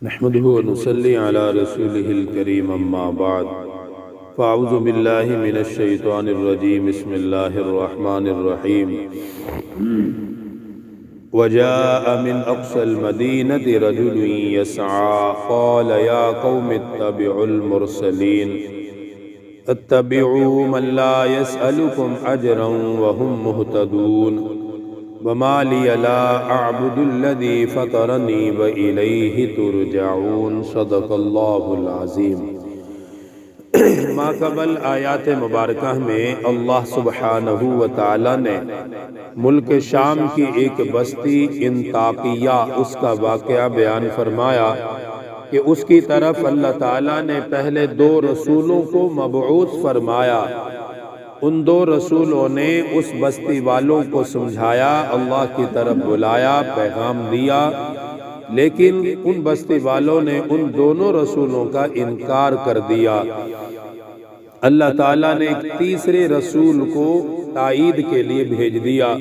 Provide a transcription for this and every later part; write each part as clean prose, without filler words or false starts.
نحمده ونصلي على رسوله الكريم أما بعد فأعوذ بالله من الشيطان الرجيم بسم الله الرحمن الرحيم وجاء من أقصى المدينة رجل يسعى قال يا قوم اتبعوا المرسلين اتبعوا من لا يسألكم أجرا وهم مهتدون وما لي لا أعبد الذي فطرني وإليه ترجعون صدق الله العظيم۔ ما قبل آیات مبارکہ میں اللہ سبحانہ و تعالی نے ملک شام کی ایک بستی انطاکیہ اس کا واقعہ بیان فرمایا کہ اس کی طرف اللہ تعالیٰ نے پہلے 2 رسولوں کو مبعوث فرمایا۔ ان 2 رسولوں نے اس بستی والوں کو سمجھایا، اللہ کی طرف بلایا، پیغام دیا، لیکن ان بستی والوں نے ان دونوں رسولوں کا انکار کر دیا۔ اللہ تعالیٰ نے ایک تیسرے رسول کو تائید کے لیے بھیج دیا۔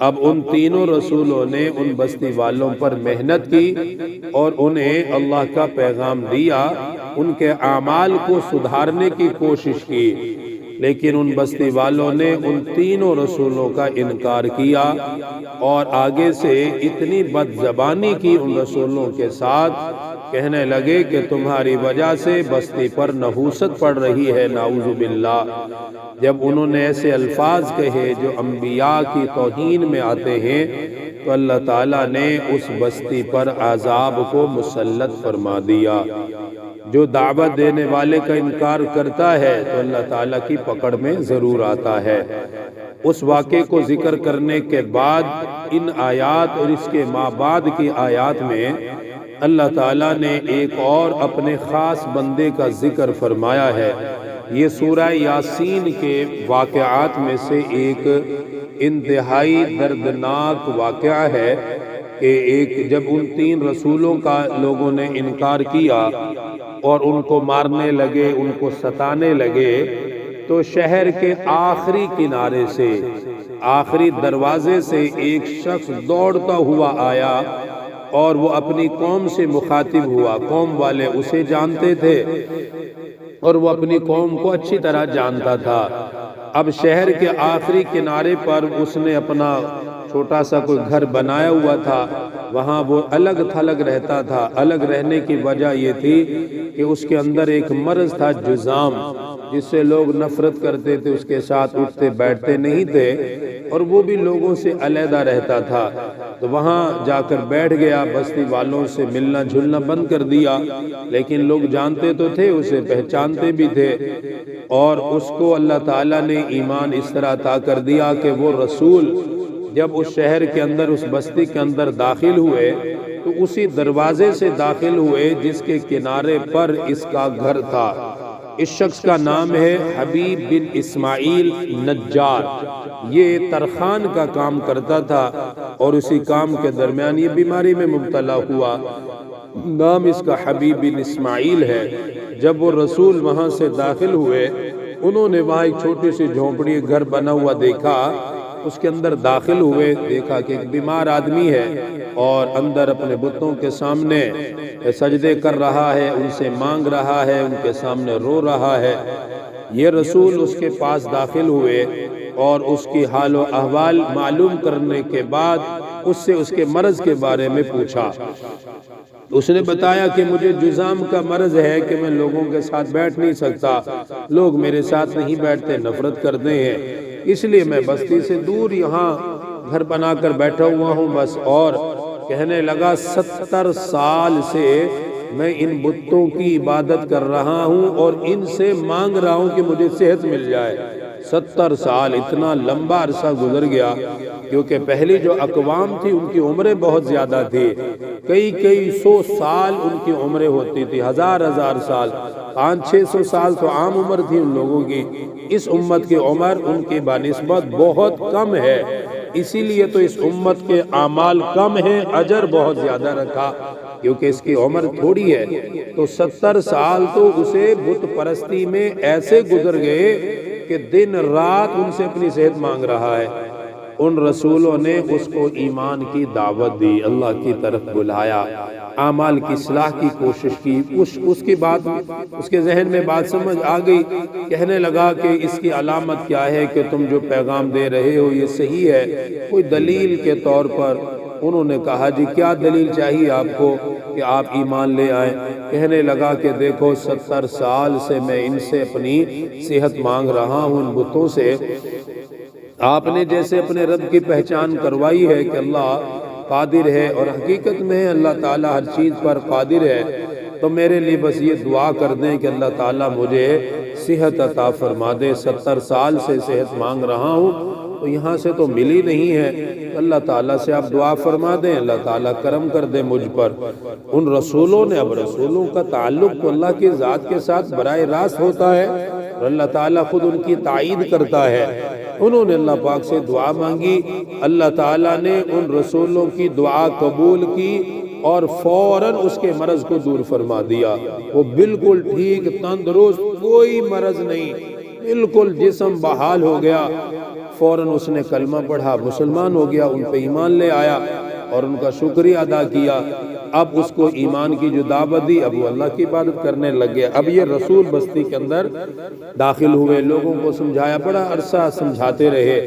اب ان تینوں رسولوں نے ان بستی والوں پر محنت کی اور انہیں اللہ کا پیغام دیا، ان کے اعمال کو سدھارنے کی کوشش کی، لیکن ان بستی والوں نے ان تینوں رسولوں کا انکار کیا اور آگے سے اتنی بد زبانی کی ان رسولوں کے ساتھ، کہنے لگے کہ تمہاری وجہ سے بستی پر نحوست پڑ رہی ہے، نعوذ باللہ۔ جب انہوں نے ایسے الفاظ کہے جو انبیاء کی توہین میں آتے ہیں تو اللہ تعالیٰ نے اس بستی پر عذاب کو مسلط فرما دیا۔ جو دعوت دینے والے کا انکار کرتا ہے تو اللہ تعالیٰ کی پکڑ میں ضرور آتا ہے۔ اس واقعے کو ذکر کرنے کے بعد ان آیات اور اس کے ما بعد کی آیات میں اللہ تعالیٰ نے ایک اور اپنے خاص بندے کا ذکر فرمایا ہے۔ یہ سورہ یاسین کے واقعات میں سے ایک انتہائی دردناک واقعہ ہے کہ جب ان 3 رسولوں کا لوگوں نے انکار کیا اور ان کو مارنے لگے، ان کو ستانے لگے، تو شہر کے آخری کنارے سے، آخری دروازے سے ایک شخص دوڑتا ہوا آیا اور وہ اپنی قوم سے مخاطب ہوا۔ قوم والے اسے جانتے تھے اور وہ اپنی قوم کو اچھی طرح جانتا تھا۔ اب شہر کے آخری کنارے پر اس نے اپنا چھوٹا سا کوئی گھر بنایا ہوا تھا، وہاں وہ الگ تھلگ رہتا تھا۔ الگ رہنے کی وجہ یہ تھی کہ اس کے اندر ایک مرض تھا، جذام، جس سے لوگ نفرت کرتے تھے، اس کے ساتھ اٹھتے بیٹھتے نہیں تھے اور وہ بھی لوگوں سے علیحدہ رہتا تھا۔ تو وہاں جا کر بیٹھ گیا، بستی والوں سے ملنا جھلنا بند کر دیا، لیکن لوگ جانتے تو تھے، اسے پہچانتے بھی تھے، اور اس کو اللہ تعالیٰ نے ایمان اس طرح عطا کر دیا کہ وہ رسول جب اس شہر کے اندر، اس بستی کے اندر داخل ہوئے تو اسی دروازے سے داخل ہوئے جس کے کنارے پر اس کا گھر تھا۔ اس شخص کا نام ہے حبیب بن اسماعیل نجار۔ یہ ترخان کا کام کرتا تھا اور اسی کام کے درمیان یہ بیماری میں مبتلا ہوا۔ نام اس کا حبیب بن اسماعیل ہے۔ جب وہ رسول وہاں سے داخل ہوئے، انہوں نے وہاں ایک چھوٹی سی جھونپڑی گھر بنا ہوا دیکھا۔ اس کے اندر داخل ہوئے، دیکھا کہ ایک بیمار آدمی ہے اور اندر اپنے بتوں کے سامنے سجدے کر رہا ہے، ان سے مانگ رہا ہے، ان کے سامنے رو رہا ہے۔ یہ رسول اس کے پاس داخل ہوئے اور اس کی حال و احوال معلوم کرنے کے بعد اس سے اس کے مرض کے بارے میں پوچھا۔ اس نے بتایا کہ مجھے جذام کا مرض ہے کہ میں لوگوں کے ساتھ بیٹھ نہیں سکتا، لوگ میرے ساتھ نہیں بیٹھتے، نفرت کرتے ہیں، اس لیے میں بستی سے دور یہاں گھر بنا کر بیٹھا ہوا ہوں بس۔ اور کہنے لگا 70 سال سے میں ان بتوں کی عبادت کر رہا ہوں اور ان سے مانگ رہا ہوں کہ مجھے صحت مل جائے۔ 70 سال، اتنا لمبا عرصہ گزر گیا، کیونکہ پہلی جو اقوام تھی ان کی عمریں بہت زیادہ تھی، کئی 100 سال ان کی عمریں ہوتی تھی، ہزار سال، 500-600 سال تو عام عمر تھی ان لوگوں کی۔ اس امت کی عمر ان کی بنسبت بہت کم ہے، اسی لیے تو اس امت کے اعمال کم ہیں، اجر بہت زیادہ رکھا کیونکہ اس کی عمر تھوڑی ہے۔ تو 70 سال تو اسے بت پرستی میں ایسے گزر گئے کہ دن رات ان سے اپنی صحت مانگ رہا ہے۔ ان رسولوں نے اس کو ایمان کی دعوت دی، اللہ کی طرف بلایا، اعمال کی اصلاح کی کوشش کی۔ اس کے بعد اس کے ذہن میں بات سمجھ آ گئی، کہنے لگا کہ اس کی علامت کیا ہے کہ تم جو پیغام دے رہے ہو یہ صحیح ہے؟ کوئی دلیل کے طور پر انہوں نے کہا جی کیا دلیل چاہیے آپ کو کہ آپ ایمان لے آئیں؟ کہنے لگا کہ دیکھو 70 سال سے میں ان سے اپنی صحت مانگ رہا ہوں، ان بتوں سے۔ آپ نے جیسے اپنے رب کی پہچان کروائی ہے کہ اللہ قادر ہے، اور حقیقت میں اللہ تعالیٰ ہر چیز پر قادر ہے، تو میرے لیے بس یہ دعا کر دیں کہ اللہ تعالیٰ مجھے صحت عطا فرما دے۔ 70 سال سے صحت مانگ رہا ہوں تو یہاں سے تو ملی نہیں ہے، اللہ تعالیٰ سے آپ دعا فرما دیں، اللہ تعالیٰ کرم کر دے مجھ پر۔ ان رسولوں نے، اب رسولوں کا تعلق تو اللہ کی ذات کے ساتھ براہ راست ہوتا ہے اور اللہ تعالیٰ خود ان کی تائید کرتا ہے۔ انہوں نے اللہ پاک سے دعا مانگی، اللہ تعالیٰ نے ان رسولوں کی دعا قبول کی اور فوراً اس کے مرض کو دور فرما دیا۔ وہ بالکل ٹھیک، تندرست، کوئی مرض نہیں، بالکل جسم بحال ہو گیا۔ فوراً اس نے کلمہ پڑھا، مسلمان ہو گیا، ان پہ ایمان لے آیا اور ان کا شکریہ ادا کیا۔ اب اس کو ایمان کی جو دعوت دی، اب وہ اللہ کی عبادت کرنے لگ گیا۔ اب یہ رسول بستی کے اندر داخل ہوئے، لوگوں کو سمجھایا، بڑا عرصہ سمجھاتے رہے۔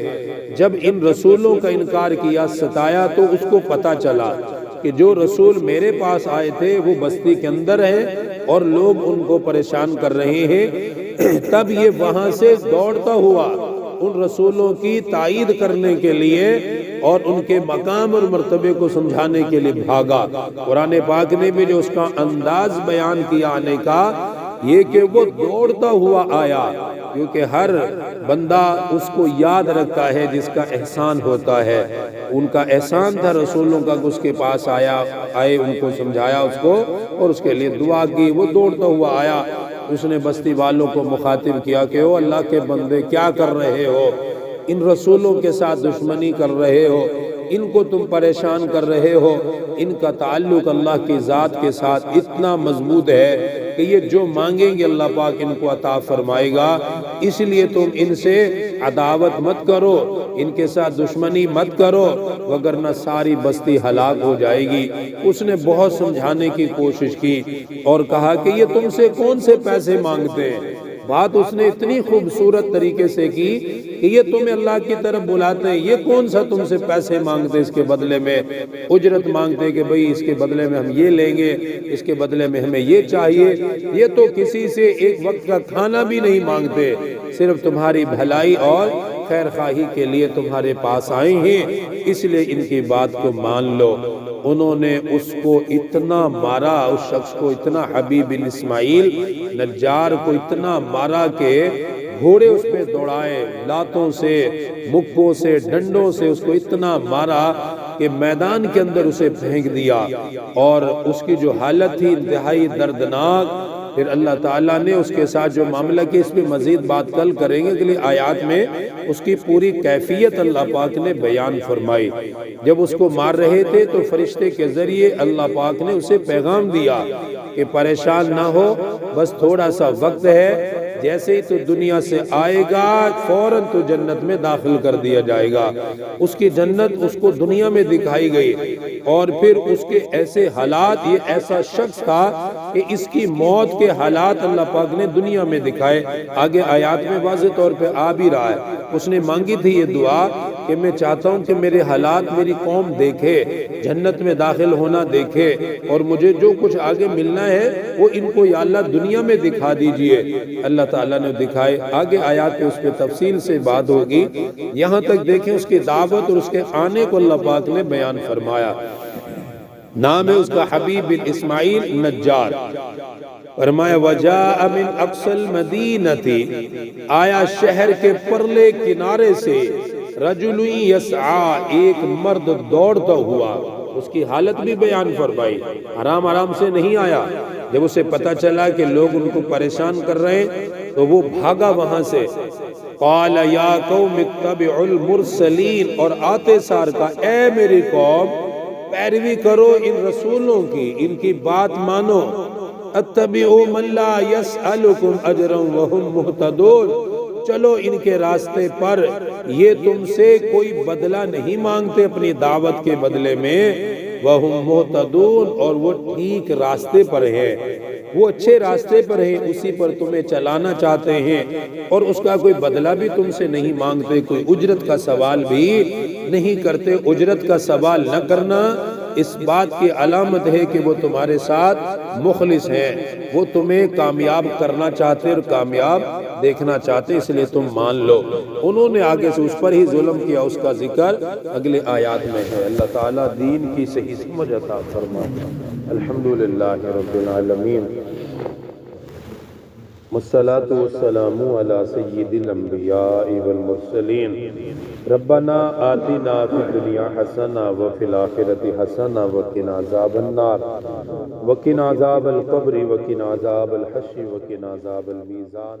جب ان رسولوں کا انکار کیا، ستایا، تو اس کو پتا چلا کہ جو رسول میرے پاس آئے تھے وہ بستی کے اندر ہیں اور لوگ ان کو پریشان کر رہے ہیں۔ تب یہ وہاں سے دوڑتا ہوا ان رسولوں کی تائید کرنے کے لیے اور ان کے مقام اور مرتبے کو سمجھانے کے لیے بھاگا۔ قرآن پاک نے بھی جو اس کا انداز بیان کیا آنے کا، یہ کہ وہ دوڑتا ہوا آیا، کیونکہ ہر بندہ اس کو یاد رکھتا ہے جس کا احسان ہوتا ہے۔ ان کا احسان تھا رسولوں کا، اس کے پاس آئے، ان کو سمجھایا اس کو اور اس کے لیے دعا کی۔ وہ دوڑتا ہوا آیا، اس نے بستی والوں کو مخاطب کیا کہ او اللہ کے بندے کیا کر رہے ہو؟ ان رسولوں کے ساتھ دشمنی کر رہے ہو، ان کو تم پریشان کر رہے ہو۔ ان کا تعلق اللہ کی ذات کے ساتھ اتنا مضبوط ہے کہ یہ جو مانگیں گے اللہ پاک ان کو عطا فرمائے گا، اس لیے تم ان سے عداوت مت کرو، ان کے ساتھ دشمنی مت کرو، وگرنہ ساری بستی ہلاک ہو جائے گی۔ اس نے بہت سمجھانے کی کوشش کی اور کہا کہ یہ تم سے کون سے پیسے مانگتے ہیں؟ بات اس نے اتنی خوبصورت طریقے سے کی کہ یہ تمہیں اللہ کی طرف بلاتے ہیں، یہ کون سا تم سے پیسے مانگتے، اس کے بدلے میں اجرت مانگتے کہ بھئی اس کے بدلے میں ہم یہ لیں گے، اس کے بدلے میں ہمیں یہ چاہیے۔ یہ تو کسی سے ایک وقت کا کھانا بھی نہیں مانگتے، صرف تمہاری بھلائی اور خیر خواہی کے لیے تمہارے پاس آئے ہیں، اس لیے ان کی بات کو مان لو۔ انہوں نے اس کو اتنا مارا، اس شخص کو اتنا، حبیب بن اسماعیل نجار کو اتنا مارا کہ گھوڑے اس پہ دوڑائے، لاتوں سے، مکوں سے، ڈنڈوں سے اس کو اتنا مارا کہ میدان کے اندر اسے پھینک دیا، اور اس کی جو حالت تھی انتہائی دردناک۔ پھر اللہ تعالیٰ نے اس کے ساتھ جو معاملہ کی، اس پہ مزید بات کل کریں گے، اگلی آیات میں اس کی پوری کیفیت اللہ پاک نے بیان فرمائی۔ جب اس کو مار رہے تھے تو فرشتے کے ذریعے اللہ پاک نے اسے پیغام دیا کہ پریشان نہ ہو، بس تھوڑا سا وقت ہے، جیسے ہی تو دنیا سے آئے گا فوراً تو جنت میں داخل کر دیا جائے گا۔ اس کی جنت اس کو دنیا میں دکھائی گئی، اور پھر اس کے ایسے حالات، یہ ایسا شخص تھا کہ اس کی موت کے حالات اللہ پاک نے دنیا میں دکھائے۔ آگے آیات میں واضح طور پہ آ بھی رہا ہے۔ اس نے مانگی تھی یہ دعا کہ میں چاہتا ہوں کہ میرے حالات میری قوم دیکھے، جنت میں داخل ہونا دیکھے، اور مجھے جو کچھ آگے ملنا ہے وہ ان کو یا اللہ دنیا میں دکھا دیجئے۔ اللہ تعالیٰ نے دکھائے۔ آگے آیات پہ اس پہ تفصیل سے بات ہوگی، یہاں تک دیکھیں اس کی دعوت اور اس کے آنے کو اللہ پاک نے بیان فرمایا۔ نام ہے اس کا حبیب بن اسماعیل نجار۔ فرمایا وجاء من اقصى المدینہ، آیا شہر کے پرلے کنارے سے، رجل یسعى، ایک مرد دوڑتا ہوا۔ اس کی حالت بھی بیان فرمائی، آرام سے نہیں آیا۔ جب اسے پتا چلا کہ لوگ ان کو پریشان کر رہے ہیں تو وہ بھاگا وہاں سے۔ قال یا قوم اتبعوا المرسلین، اور آتے سار کا اے میری قوم پیروی کرو ان رسولوں کی، ان کی بات مانو۔ اتبعوا من لا يسألكم اجرا وهم مهتدون، چلو ان کے راستے پر، یہ تم سے کوئی بدلہ نہیں مانگتے اپنی دعوت کے بدلے میں، وَهُمْ مُهْتَدُونَ، اور وہ ٹھیک راستے پر ہے، وہ اچھے راستے پر ہیں، اسی پر تمہیں چلانا چاہتے ہیں، اور اس کا کوئی بدلہ بھی تم سے نہیں مانگتے، کوئی اجرت کا سوال بھی نہیں کرتے۔ اجرت کا سوال نہ کرنا اس بات کی علامت ہے کہ وہ تمہارے ساتھ مخلص ہیں، وہ تمہیں کامیاب کرنا چاہتے اور کامیاب دیکھنا چاہتے، اس لیے تم مان لو۔ انہوں نے آگے سے اس پر ہی ظلم کیا، اس کا ذکر اگلے آیات میں ہے۔ اللہ تعالیٰ دین کی صحیح سمجھ عطا فرمائے۔ الحمدللہ رب العالمین، والصلاة والسلام على سید الانبیاء والمرسلین۔ ربنا آتنا فی الدنیا حسنہ وفی الآخرۃ حسنہ وقنا عذاب النار وقنا عذاب القبر وقنا عذاب الحشر وقنا عذاب المیزان۔